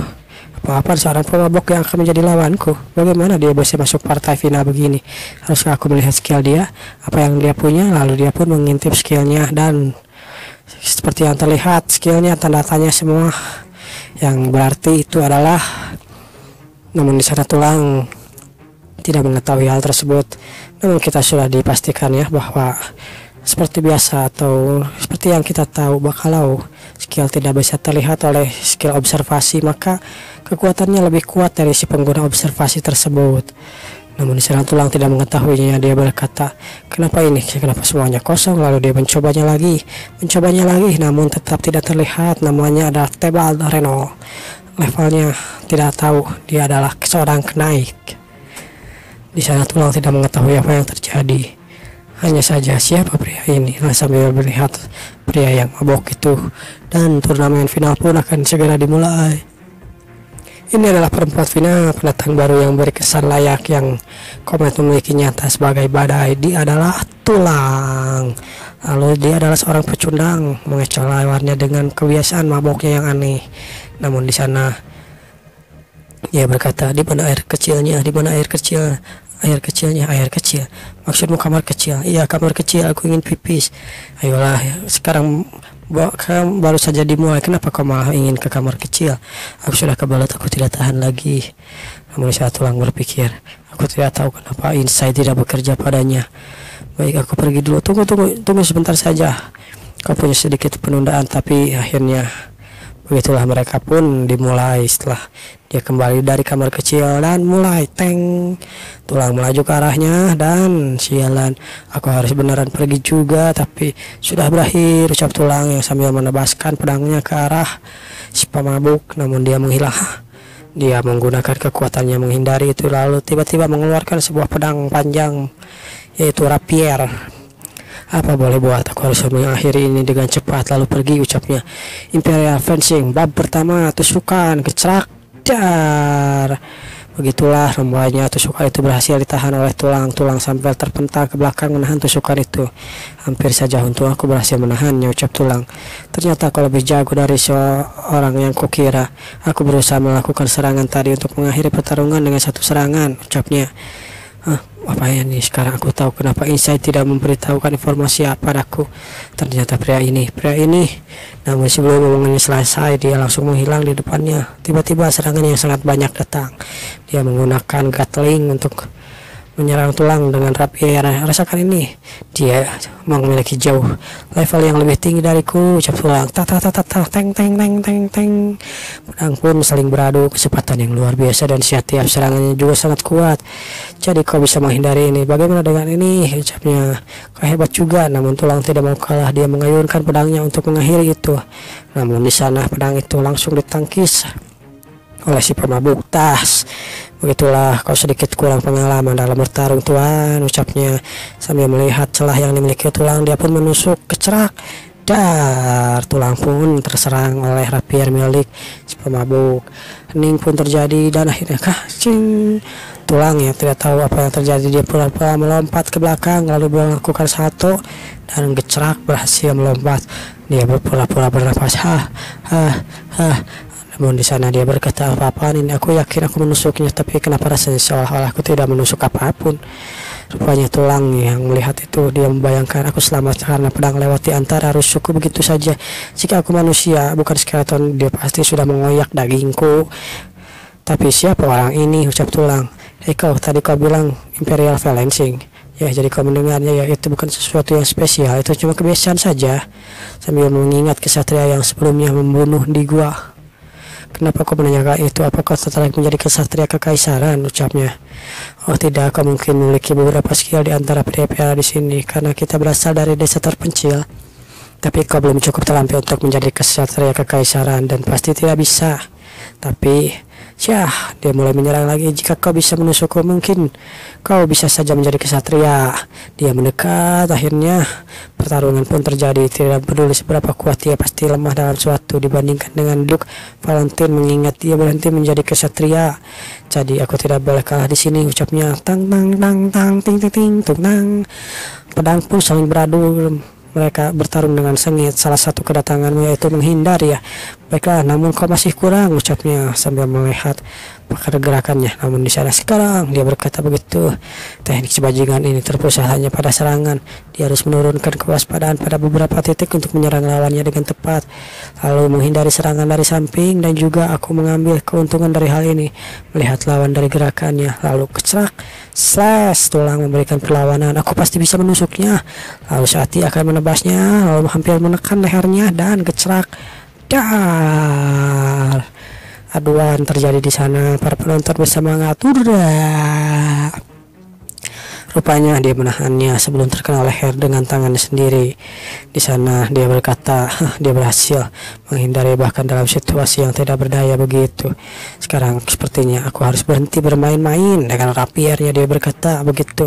Apa seorang pemabok yang akan menjadi lawanku? Bagaimana dia bisa masuk partai final begini? Haruskah aku melihat skill dia? Apa yang dia punya? Lalu dia pun mengintip skillnya, dan seperti yang terlihat skillnya tanda tanya semua, yang berarti itu adalah. Namun di sana Tulang tidak mengetahui hal tersebut. Namun kita sudah dipastikan ya bahwa seperti biasa atau seperti yang kita tahu, kalau skill tidak bisa terlihat oleh skill observasi, maka kekuatannya lebih kuat dari si pengguna observasi tersebut. Namun di sana Tulang tidak mengetahuinya. Dia berkata, kenapa ini? Kenapa semuanya kosong? Lalu dia mencobanya lagi, namun tetap tidak terlihat. Namanya adalah Tebal Reno. Levelnya tidak tahu, dia adalah seorang kenaik. Di sana Tulang tidak mengetahui apa yang terjadi. Hanya saja siapa pria ini, sambil melihat pria yang mabok itu. Dan turnamen final pun akan segera dimulai. Ini adalah perempat final, pendatang baru yang berkesan layak, yang Komet memiliki nyata sebagai badai. Dia adalah Tulang. Lalu dia adalah seorang pecundang, mengecoh lawannya dengan kebiasaan maboknya yang aneh. Namun di sana dia berkata, di mana air kecilnya? Di mana air kecil? Air kecil. Maksudmu kamar kecil? Iya, kamar kecil. Aku ingin pipis. Ayolah, sekarang kamu baru saja dimulai. Kenapa kau malah ingin ke kamar kecil? Aku sudah kebelet, aku tidak tahan lagi. Namun saat Tulang berpikir, aku tidak tahu kenapa insight tidak bekerja padanya. Baik, aku pergi dulu. Tunggu sebentar saja. Kau punya sedikit penundaan, tapi akhirnya Begitulah mereka pun dimulai. Setelah dia kembali dari kamar kecil dan mulai teng, tulang melaju ke arahnya dan sialan, aku harus beneran pergi juga, tapi sudah berakhir, ucap tulang yang sambil menebaskan pedangnya ke arah si pemabuk. Namun dia menghilang. Dia menggunakan kekuatannya menghindari itu, lalu tiba-tiba mengeluarkan sebuah pedang panjang, yaitu rapier. Apa boleh buat, aku harus mengakhiri ini dengan cepat, lalu pergi, ucapnya. Imperial Fencing bab pertama, tusukan, kecrak, dar. Begitulah rembanya tusukan itu berhasil ditahan oleh tulang sampai terpental ke belakang menahan tusukan itu. Hampir saja untung aku berhasil menahannya, ucap tulang. Ternyata aku lebih jago dari seorang yang kukira. Aku berusaha melakukan serangan tadi untuk mengakhiri pertarungan dengan satu serangan, ucapnya. Apa ini? Sekarang aku tahu kenapa Insight tidak memberitahukan informasi padaku. Ternyata pria ini. Namun sebelum omongannya selesai, dia langsung menghilang di depannya. Tiba-tiba serangan yang sangat banyak datang. Dia menggunakan Gatling untuk menyerang tulang dengan rapier. Rasakan ini, dia memiliki jauh level yang lebih tinggi dariku, ucap tulang. Teng. Pedang pun saling beradu kecepatan yang luar biasa dan setiap serangannya juga sangat kuat. Jadi kau bisa menghindari ini. Bagaimana dengan ini, ucapnya. Kau hebat juga. Namun tulang tidak mau kalah. Dia mengayunkan pedangnya untuk mengakhiri itu. Namun di sana pedang itu langsung ditangkis oleh si pemabuk. Tas. Begitulah, kau sedikit kurang pengalaman dalam bertarung tuan, ucapnya sambil melihat celah yang dimiliki tulang. Dia pun menusuk, kecerak, dar. Tulang pun terserang oleh rapier milik si pemabuk. Hening pun terjadi dan akhirnya tulang yang tidak tahu apa yang terjadi, dia pura-pura melompat ke belakang lalu melakukan satu dan gecerak berhasil melompat. Dia berpura-pura bernafas namun di sana dia berkata, apa-apaan ini, aku yakin aku menusuknya, tapi kenapa rasanya seolah-olah aku tidak menusuk apapun. Rupanya tulang yang melihat itu, dia membayangkan aku selamat karena pedang lewat di antara rusukku begitu saja. Jika aku manusia bukan skeleton, dia pasti sudah mengoyak dagingku. Tapi siapa orang ini, ucap tulang. Tadi kau bilang Imperial Fencing. Ya, jadi kau mendengarnya, ya itu bukan sesuatu yang spesial, itu cuma kebiasaan saja. Sambil mengingat kesatria yang sebelumnya membunuh di gua. Kenapa kau menanyakan itu? Apakah tertarik menjadi kesatria kekaisaran? Ucapnya. Oh tidak, kau mungkin memiliki beberapa skill di antara pria-pria di sini karena kita berasal dari desa terpencil. Tapi kau belum cukup terampil untuk menjadi kesatria kekaisaran dan pasti tidak bisa. Tapi dia mulai menyerang lagi. Jika kau bisa menusukku, mungkin kau bisa saja menjadi kesatria. Dia mendekat. Akhirnya pertarungan pun terjadi. Tidak peduli seberapa kuat dia, pasti lemah dalam suatu dibandingkan dengan Duke Valentine, mengingat dia berhenti menjadi kesatria. Jadi aku tidak boleh kalah di sini, ucapnya. Tang ting tang. Pedang pun saling beradu. Mereka bertarung dengan sengit. Salah satu kedatanganmu yaitu menghindar, ya. Baiklah, namun kau masih kurang, ucapnya sambil melihat pergerakannya. Namun di sana sekarang, dia berkata begitu. Teknik bajingan ini terpusat hanya pada serangan. Dia harus menurunkan kewaspadaan pada beberapa titik untuk menyerang lawannya dengan tepat, lalu menghindari serangan dari samping. Dan juga aku mengambil keuntungan dari hal ini, melihat lawan dari gerakannya. Lalu kecerak, slash, tulang memberikan perlawanan. Aku pasti bisa menusuknya. Lalu saat dia akan menebasnya, lalu hampir menekan lehernya dan kecerak, dar. Aduan terjadi di sana. Para penonton bersemangat. Rupanya dia menahannya sebelum terkena leher dengan tangannya sendiri. Di sana dia berkata, dia berhasil menghindari bahkan dalam situasi yang tidak berdaya begitu. Sekarang sepertinya aku harus berhenti bermain-main dengan rapiernya, dia berkata begitu.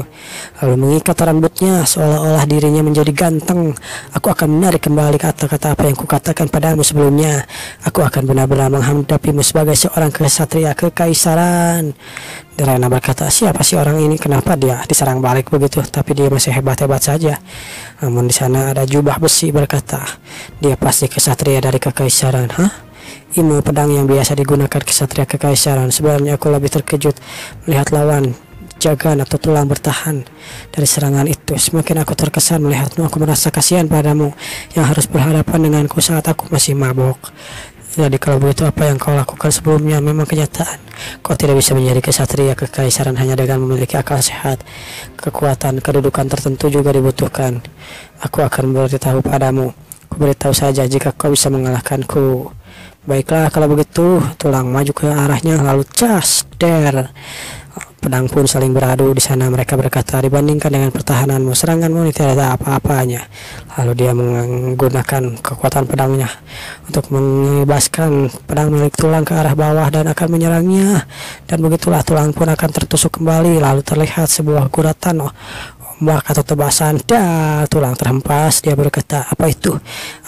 Lalu mengikat rambutnya seolah-olah dirinya menjadi ganteng. Aku akan menarik kembali kata-kata apa yang kukatakan padamu sebelumnya. Aku akan benar-benar menghadapimu sebagai seorang kesatria kekaisaran. Rena berkata, siapa sih orang ini? Kenapa dia diserang balik begitu? Tapi dia masih hebat-hebat saja. Namun di sana ada jubah besi berkata, dia pasti kesatria dari kekaisaran. Ilmu pedang yang biasa digunakan kesatria kekaisaran. Sebenarnya aku lebih terkejut melihat lawan jagan atau tulang bertahan dari serangan itu. Semakin aku terkesan melihatmu, aku merasa kasihan padamu yang harus berhadapan denganku saat aku masih mabok. Jadi kalau begitu, apa yang kau lakukan sebelumnya memang kenyataan. Kau tidak bisa menjadi kesatria kekaisaran hanya dengan memiliki akal sehat. Kekuatan kedudukan tertentu juga dibutuhkan. Aku akan memberitahu padamu. Ku beritahu saja jika kau bisa mengalahkanku. Baiklah kalau begitu, tulang maju ke arahnya lalu cas, der. Pedang pun saling beradu di sana. Mereka berkata, dibandingkan dengan pertahananmu, seranganmu ini tidak ada apa-apanya. Lalu dia menggunakan kekuatan pedangnya untuk mengibaskan pedang milik tulang ke arah bawah dan akan menyerangnya. Dan begitulah tulang pun akan tertusuk kembali. Lalu terlihat sebuah guratan ombak atau tebasan. Tulang terhempas. Dia berkata, apa itu?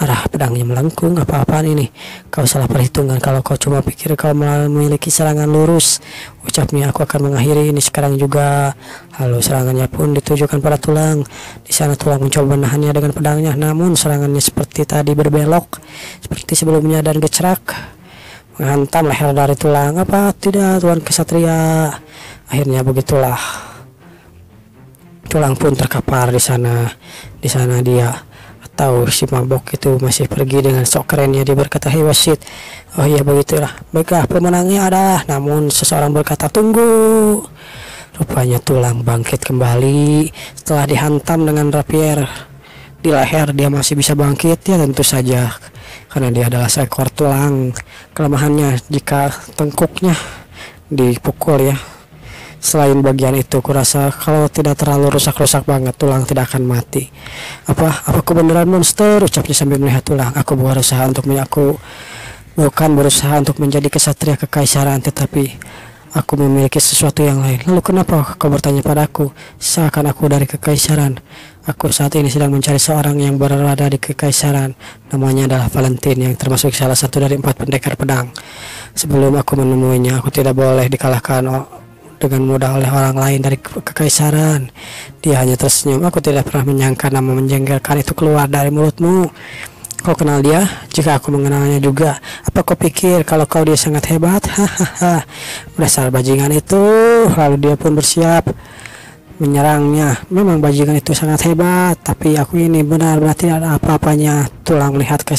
Arah pedangnya melengkung. Apa-apaan ini? Kau salah perhitungan kalau kau cuma pikir kau memiliki serangan lurus. Ucapnya, aku akan mengakhiri ini sekarang juga. Lalu serangannya pun ditujukan pada tulang. Di sana tulang mencoba menahannya dengan pedangnya, namun serangannya seperti tadi berbelok seperti sebelumnya dan gecerak menghantam leher dari tulang. Apa tidak, tuan kesatria? Akhirnya begitulah. Tulang pun terkapar di sana. Di sana dia atau si mabok itu masih pergi dengan sok kerennya. Dia berkata, hey wasit, oh iya begitulah. Baiklah, pemenangnya adalah. Namun seseorang berkata, tunggu. Rupanya tulang bangkit kembali setelah dihantam dengan rapier di leher. Dia masih bisa bangkit, ya tentu saja, karena dia adalah seekor tulang. Kelemahannya jika tengkuknya dipukul ya. Selain bagian itu, kurasa kalau tidak terlalu rusak-rusak banget, tulang tidak akan mati. Apa kebenaran monster? Ucapnya sambil melihat tulang. Aku bukan berusaha untuk menjadi kesatria kekaisaran, tetapi aku memiliki sesuatu yang lain. Lalu kenapa kau bertanya padaku? Seakan aku dari kekaisaran. Aku saat ini sedang mencari seorang yang berada di kekaisaran. Namanya adalah Valentine, yang termasuk salah satu dari 4 pendekar pedang. Sebelum aku menemuinya, aku tidak boleh dikalahkan dengan mudah oleh orang lain dari kekaisaran. Dia hanya tersenyum. Aku tidak pernah menyangka nama menjengkelkan itu keluar dari mulutmu. Kau kenal dia? Jika aku mengenalnya juga, apa kau pikir kalau kau dia sangat hebat? Hahaha. Dasar bajingan itu. Lalu dia pun bersiap menyerangnya. Memang bajingan itu sangat hebat, tapi aku ini benar-benar tidak ada apa-apanya. Tulang melihat ke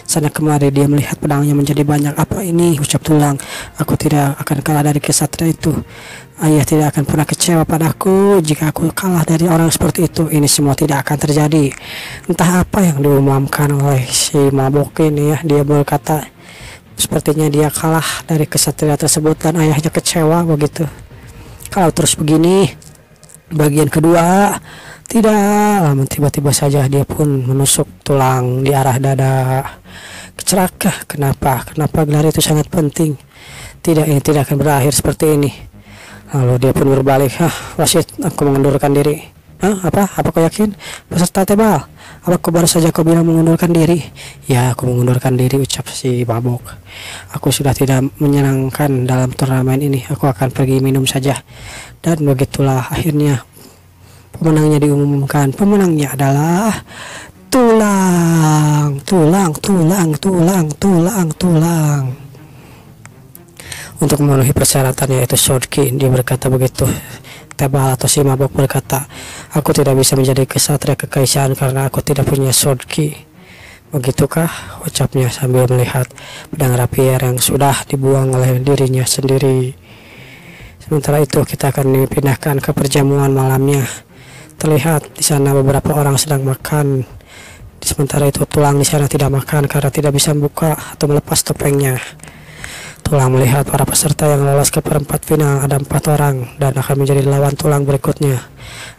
sana kemari. Dia melihat pedangnya menjadi banyak. Apa ini? Ucap tulang. Aku tidak akan kalah dari kesatria itu. Ayah tidak akan pernah kecewa padaku jika aku kalah dari orang seperti itu. Ini semua tidak akan terjadi. Entah apa yang diumumkan oleh si mabok ini ya. Dia berkata sepertinya dia kalah dari kesatria tersebut dan ayahnya kecewa begitu. Kalau terus begini, bagian kedua tidak. Tiba-tiba saja dia pun menusuk tulang di arah dada. Kecerakah? Kenapa gelar itu sangat penting? Tidak, ini tidak akan berakhir seperti ini. Lalu dia pun berbalik. Wasit, aku mengundurkan diri. Apa kau yakin? Peserta tebal, apa kau baru saja kau bilang mengundurkan diri? Ya, aku mengundurkan diri, ucap si mabok. Aku sudah tidak menyenangkan dalam turnamen ini. Aku akan pergi minum saja. Dan begitulah akhirnya pemenangnya diumumkan. Pemenangnya adalah tulang. Untuk memenuhi persyaratan yaitu sword key, dia berkata begitu. Tebal atau si mabok berkata, aku tidak bisa menjadi kesatria kekaisaran karena aku tidak punya sword key. Begitukah? Ucapnya sambil melihat pedang rapier yang sudah dibuang oleh dirinya sendiri. Sementara itu kita akan dipindahkan ke perjamuan malamnya. Terlihat di sana beberapa orang sedang makan. Sementara itu tulang di sana tidak makan karena tidak bisa membuka atau melepas topengnya. Tulang melihat para peserta yang lolos ke perempat final. Ada 4 orang dan akan menjadi lawan tulang berikutnya.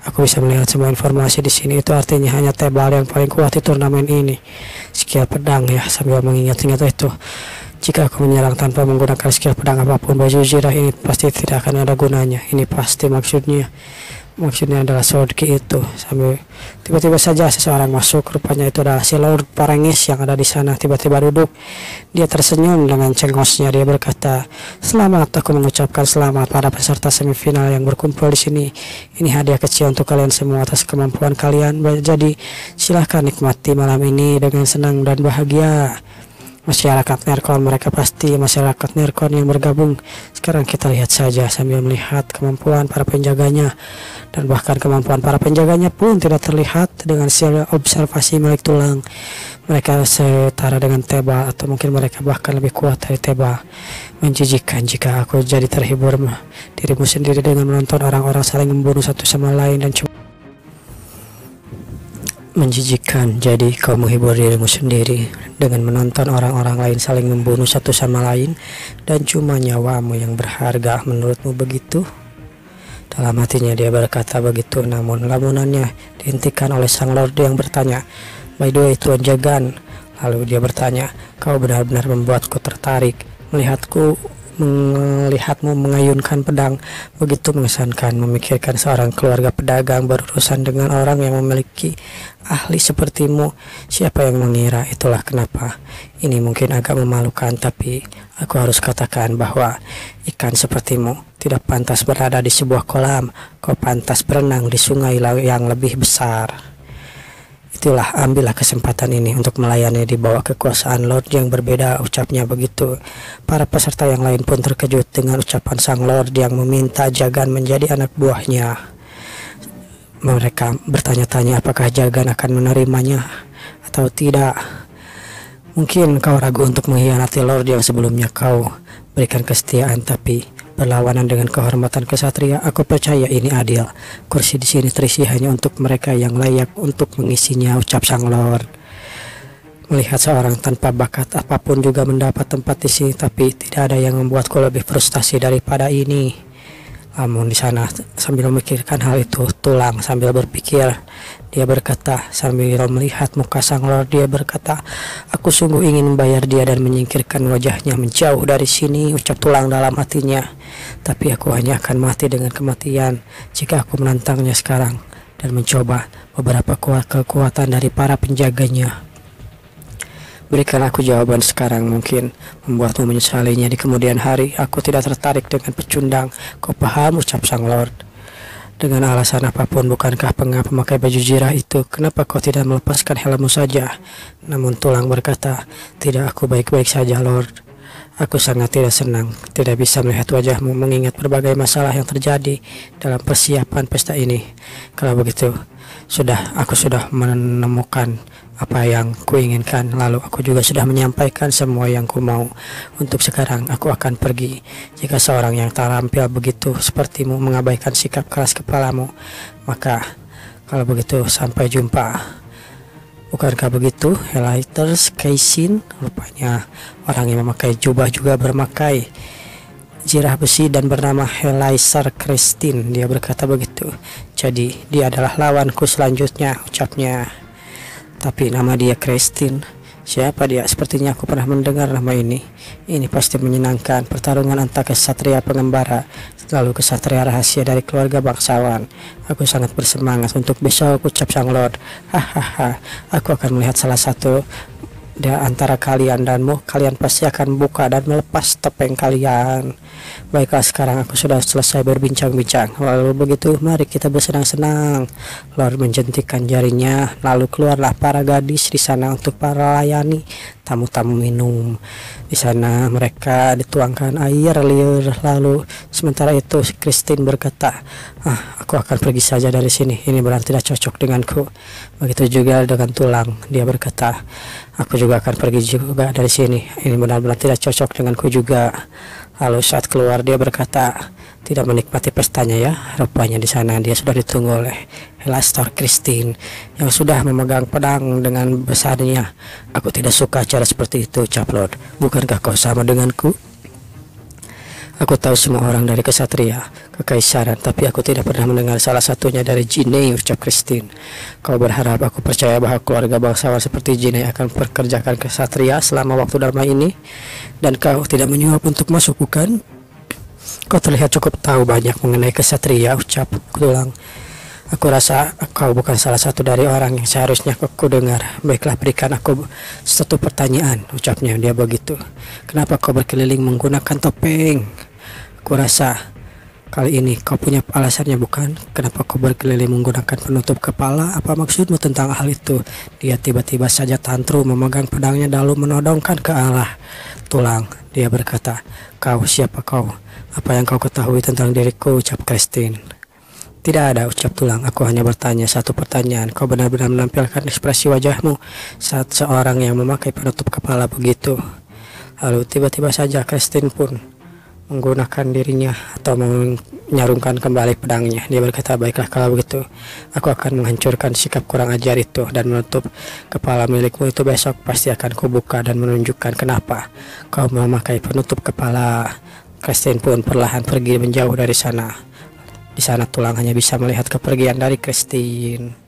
Aku bisa melihat semua informasi di sini. Itu artinya hanya tebal yang paling kuat di turnamen ini. Skill pedang ya, sambil mengingat-ingat itu. Jika aku menyerang tanpa menggunakan skill pedang apapun, baju zirah ini pasti tidak akan ada gunanya. Ini pasti maksudnya adalah sword key itu. Sambil tiba-tiba saja seseorang masuk. Rupanya itu adalah si Lord Parengis yang ada di sana. Tiba-tiba duduk. Dia tersenyum dengan cengosnya. Dia berkata, selamat, aku mengucapkan selamat pada peserta semifinal yang berkumpul di sini. Ini hadiah kecil untuk kalian semua atas kemampuan kalian. Jadi silahkan nikmati malam ini dengan senang dan bahagia. Masyarakat Nerkon, mereka pasti masyarakat Nerkon yang bergabung. Sekarang kita lihat saja sambil melihat kemampuan para penjaganya. Dan bahkan kemampuan para penjaganya pun tidak terlihat dengan observasi milik tulang. Mereka setara dengan tebal atau mungkin mereka bahkan lebih kuat dari tebal. Menjijikan jika aku jadi terhibur dirimu sendiri dengan menonton orang-orang saling membunuh satu sama lain dan Menjijikan, jadi kau menghibur dirimu sendiri dengan menonton orang-orang lain saling membunuh satu sama lain, dan cuma nyawamu yang berharga menurutmu begitu? Dalam hatinya dia berkata begitu, namun lamunannya dihentikan oleh sang lord yang bertanya, "By the way, Tuan Jagan." Lalu dia bertanya, "Kau benar-benar membuatku tertarik melihatmu mengayunkan pedang. Begitu mengesankan memikirkan seorang keluarga pedagang berurusan dengan orang yang memiliki ahli sepertimu. Siapa yang mengira? Itulah kenapa ini mungkin agak memalukan, tapi aku harus katakan bahwa ikan sepertimu tidak pantas berada di sebuah kolam. Kau pantas berenang di sungai yang lebih besar. Itulah, ambillah kesempatan ini untuk melayani di bawah kekuasaan Lord yang berbeda," ucapnya begitu. Para peserta yang lain pun terkejut dengan ucapan sang Lord yang meminta Jagan menjadi anak buahnya. Mereka bertanya-tanya apakah Jagan akan menerimanya atau tidak. Mungkin kau ragu untuk mengkhianati Lord yang sebelumnya kau berikan kesetiaan, tapi berlawanan dengan kehormatan kesatria. Aku percaya ini adil. Kursi di sini terisi hanya untuk mereka yang layak untuk mengisinya, ucap sang Lord. Melihat seorang tanpa bakat apapun juga mendapat tempat di sini, tapi tidak ada yang membuatku lebih frustasi daripada ini. Namun di sana sambil memikirkan hal itu, Tulang sambil berpikir, dia berkata sambil melihat muka sang Lord, dia berkata, "Aku sungguh ingin membayar dia dan menyingkirkan wajahnya menjauh dari sini," ucap Tulang dalam hatinya. "Tapi aku hanya akan mati dengan kematian jika aku menantangnya sekarang dan mencoba beberapa kekuatan dari para penjaganya. Berikan aku jawaban sekarang, mungkin membuatmu menyesalinya di kemudian hari. Aku tidak tertarik dengan pecundang, kau paham?" ucap sang Lord. "Dengan alasan apapun, bukankah pemakai baju zirah itu? Kenapa kau tidak melepaskan helmmu saja?" Namun Tulang berkata, "Tidak, aku baik-baik saja, Lord. Aku sangat tidak senang tidak bisa melihat wajahmu mengingat berbagai masalah yang terjadi dalam persiapan pesta ini. Kalau begitu, aku sudah menemukan apa yang kuinginkan, lalu aku juga sudah menyampaikan semua yang ku mau. Untuk sekarang aku akan pergi. Jika seorang yang terampil begitu sepertimu mengabaikan sikap keras kepalamu, maka kalau begitu sampai jumpa." Bukankah begitu, Helaiters Kaisin? Rupanya orang yang memakai jubah juga bermakai zirah besi dan bernama Helaiser Kristin. Dia berkata begitu. "Jadi dia adalah lawanku selanjutnya," ucapnya. "Tapi nama dia Kristin. Siapa dia? Sepertinya aku pernah mendengar nama ini. Ini pasti menyenangkan. Pertarungan antara kesatria pengembara lalu kesatria rahasia dari keluarga bangsawan. Aku sangat bersemangat untuk besok," ucap sang Lord. "Hahaha, aku akan melihat salah satu di antara kalian kalian pasti akan buka dan melepas topeng kalian. Baiklah, sekarang aku sudah selesai berbincang-bincang. Lalu begitu, mari kita bersenang-senang." Lord menjentikan jarinya, lalu keluarlah para gadis di sana untuk para layani tamu-tamu minum. Di sana mereka dituangkan air liur. Lalu sementara itu Christine berkata, "Aku akan pergi saja dari sini. Ini benar tidak cocok denganku." Begitu juga dengan Tulang. Dia berkata, "Aku juga akan pergi juga dari sini. Ini benar-benar tidak cocok denganku juga." Lalu saat keluar dia berkata, "Tidak menikmati pestanya ya?" Rupanya di sana dia sudah ditunggu oleh Helaster Christine yang sudah memegang pedang dengan besarnya. "Aku tidak suka cara seperti itu," ucap Lord. "Bukankah kau sama denganku? Aku tahu semua orang dari kesatria kekaisaran, tapi aku tidak pernah mendengar salah satunya dari Jinei," ucap Christine. "Kau berharap aku percaya bahwa keluarga bangsawan seperti Jinei akan memperkerjakan kesatria selama waktu damai ini? Dan kau tidak menyuap untuk masuk, bukan? Kau terlihat cukup tahu banyak mengenai kesatria," ucap Tulang. "Aku rasa kau bukan salah satu dari orang yang seharusnya aku dengar. Baiklah, berikan aku satu pertanyaan," ucapnya dia begitu. "Kenapa kau berkeliling menggunakan topeng? Aku rasa kali ini kau punya alasannya, bukan? Kenapa kau berkeliling menggunakan penutup kepala? Apa maksudmu tentang hal itu?" Dia tiba-tiba saja tantrum memegang pedangnya lalu menodongkan ke arah Tulang. Dia berkata, Siapa kau? Apa yang kau ketahui tentang diriku?" ucap Christine. "Tidak ada," ucap Tulang. "Aku hanya bertanya satu pertanyaan. Kau benar-benar menampilkan ekspresi wajahmu saat seorang yang memakai penutup kepala begitu?" Lalu tiba-tiba saja Christine pun menggunakan dirinya atau menyarungkan kembali pedangnya. Dia berkata, baiklah kalau begitu, aku akan menghancurkan sikap kurang ajar itu dan menutup kepala milikmu itu. Besok pasti akan kubuka dan menunjukkan kenapa kau memakai penutup kepala. Christine pun perlahan pergi menjauh dari sana. Di sana Tulang hanya bisa melihat kepergian dari Christine.